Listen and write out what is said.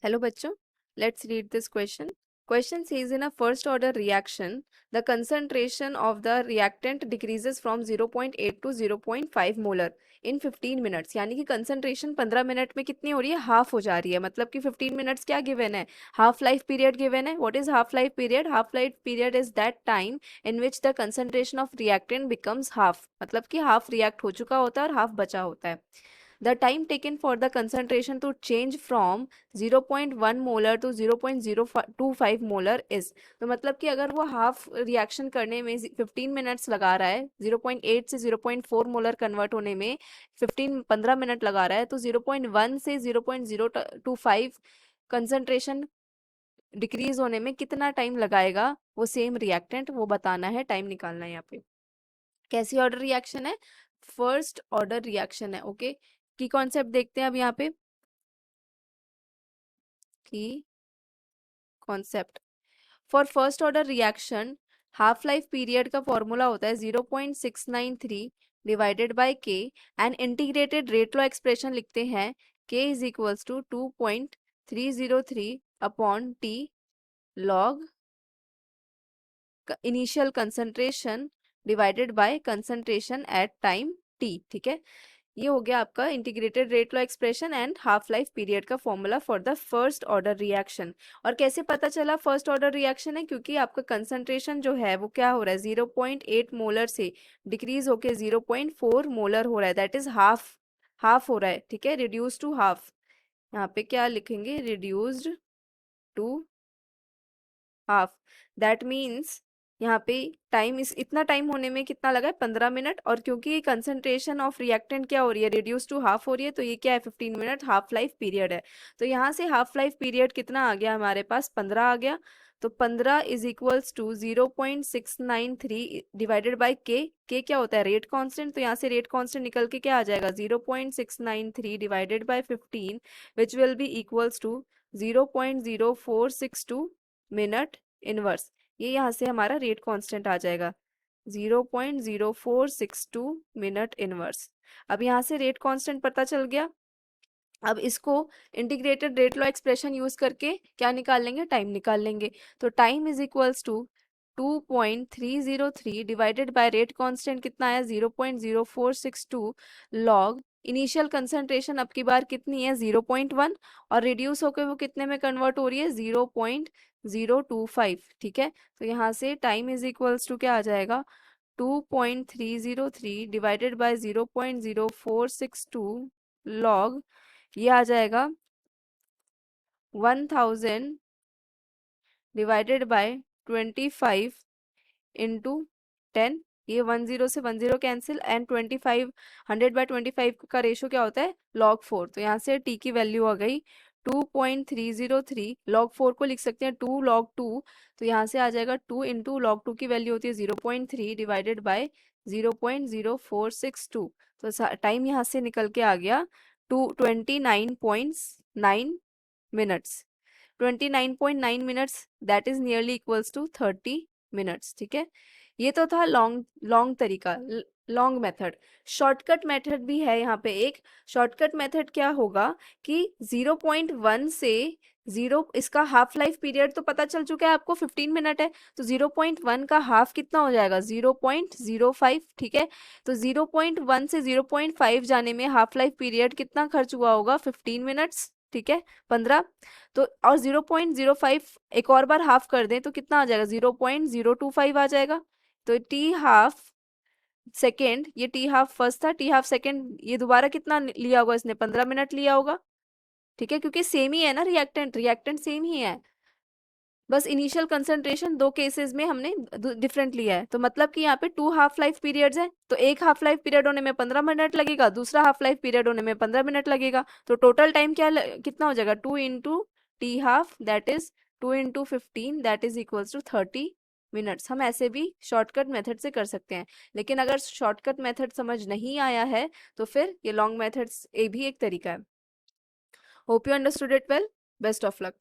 Hello bachcho, let's read this question. Question says in a first order reaction, the concentration of the reactant decreases from 0.8 to 0.5 molar in 15 minutes. यानी कि concentration 15 minute में कितनी हो रही है, half हो जा रही है. मतलब कि 15 minutes क्या given है, half life period given है. What is half life period? Half life period is that time in which the concentration of reactant becomes half. मतलब कि half react हो चुका होता है और half बचा होता है. The time taken for the concentration to change from 0.1 molar to 0.025 molar is, तो मतलब कि अगर वो हाफ रिएक्शन करने में 15 मिनट्स लगा रहा है, 0.8 से 0.4 मोलर कन्वर्ट होने में 15 मिनट लगा रहा है, तो 0.1 से 0.025 कंसंट्रेशन डिक्रीज होने में कितना टाइम लगाएगा वो सेम रिएक्टेंट, वो बताना है, टाइम निकालना है यहाँ पे. कैसी ऑर्डर रिएक्शन है? फर्स्ट ऑर्डर रिएक्शन है. ओके, की कॉन्सेप्ट देखते हैं अब यहाँ पे. Key concept for first order reaction, half life period का फॉर्मूला होता है 0.693 divided by K, and integrated rate law expression लिखते हैं K is equals to 2.303 upon T log initial concentration divided by concentration at time T. ठीक है, ये हो गया आपका integrated rate law expression and half life period का formula for the first order reaction. और कैसे पता चला फर्स्ट ऑर्डर रिएक्शन है? क्योंकि आपका कंसंट्रेशन जो है वो क्या हो रहा है, 0.8 मोलर से डिक्रीज होके 0.4 मोलर हो रहा है. दैट इज हाफ, हाफ हो रहा है. ठीक है, रिड्यूस टू हाफ. यहाँ पे क्या लिखेंगे, reduced to half. That means यहाँ पे टाइम, इस इतना टाइम होने में कितना लगा है, 15 मिनट. और क्योंकि कंसंट्रेशन ऑफ रिएक्टेंट क्या हो रही है, रिड्यूस टू हाफ हो रही है, तो ये क्या है, 15 मिनट हाफ लाइफ पीरियड है. तो यहाँ से हाफ लाइफ पीरियड कितना आ गया हमारे पास, 15 आ गया. तो 15 is equals to 0.693 divided by K क्या होता है, रेट कांस्टेंट. तो यहाँ से रेट कांस्टेंट निकल के क्या आ जाएगा, 0.693 divided by 15 which will be equals to 0.0462 minute inverse. ये यहाँ से हमारा रेट कांस्टेंट आ जाएगा 0.0462 मिनट इनवर्स. अब यहाँ से रेट कांस्टेंट पता चल गया. अब इसको integrated rate law expression use करके क्या निकाल लेंगे, टाइम निकाल लेंगे. तो time is equals to 2.303 divided by rate constant कितना आया, 0.0462 लॉग इनिशियल कंसंट्रेशन अब की बार कितनी है, 0.1, और रिड्यूस होकर वो कितने में कन्वर्ट हो रही है, 0.025. ठीक है, तो यहाँ से टाइम इज इक्वल्स टू क्या आ जाएगा, 2.303 डिवाइडेड बाय 0.0462 लॉग, ये आ जाएगा 1000 डिवाइडेड बाय 25 इंटू 10. ये 10 से 10 कैंसिल, एंड 25 100 बाय 25 का रेशो क्या होता है, log 4. तो यहाँ से t की वैल्यू आ गई 2.303. log 4 को लिख सकते हैं 2 log 2. तो यहाँ से आ जाएगा 2 इंटू log 2 की वैल्यू होती है 0.3 डिवाइडेड बाय 0.0462. तो टाइम यहाँ से निकल के आ गया 29.9 minutes. 29.9 minutes, that is nearly equals to 30 minutes. ठीक है, ये तो था लॉन्ग लॉन्ग तरीका, लॉन्ग मेथड. शॉर्टकट मेथड भी है यहाँ पे एक. शॉर्टकट मेथड क्या होगा कि 0.1 से 0, इसका हाफ लाइफ पीरियड तो पता चल चुका है आपको, 15 मिनट है. तो 0.1 का हाफ कितना हो जाएगा, 0.05. ठीक है, तो 0.1 से 0.5 जाने में हाफ लाइफ पीरियड कितना खर्च हुआ होगा, 15 मिनट्स. ठीक है, 15. तो और 0.05 एक और बार हाफ कर दें तो कितना आ जाएगा, 0.025 आ जाएगा. तो टी हाफ सेकेंड, ये टी हाफ फर्स्ट था, टी हाफ सेकेंड, ये दोबारा कितना लिया होगा इसने, 15 मिनट लिया होगा. ठीक है, क्योंकि सेम ही है ना, रिएक्टेंट रिएक्टेंट सेम ही है, बस इनिशियल कंसंट्रेशन दो केसेस में हमने डिफरेंट लिया है. तो मतलब कि यहाँ पे 2 हाफ लाइफ पीरियड्स है. तो एक हाफ लाइफ पीरियड होने में 15 मिनट लगेगा, दूसरा हाफ लाइफ पीरियड होने में 15 मिनट लगेगा. तो टोटल टाइम क्या कितना हो जाएगा, 2 into T half, that is 2 into 15, that is equals to 30 minutes. हम ऐसे भी शॉर्टकट मेथड से कर सकते हैं, लेकिन अगर शॉर्टकट मेथड समझ नहीं आया है तो फिर ये लॉन्ग मेथड्स ये भी एक तरीका है. Hope you understood it well. Best of luck.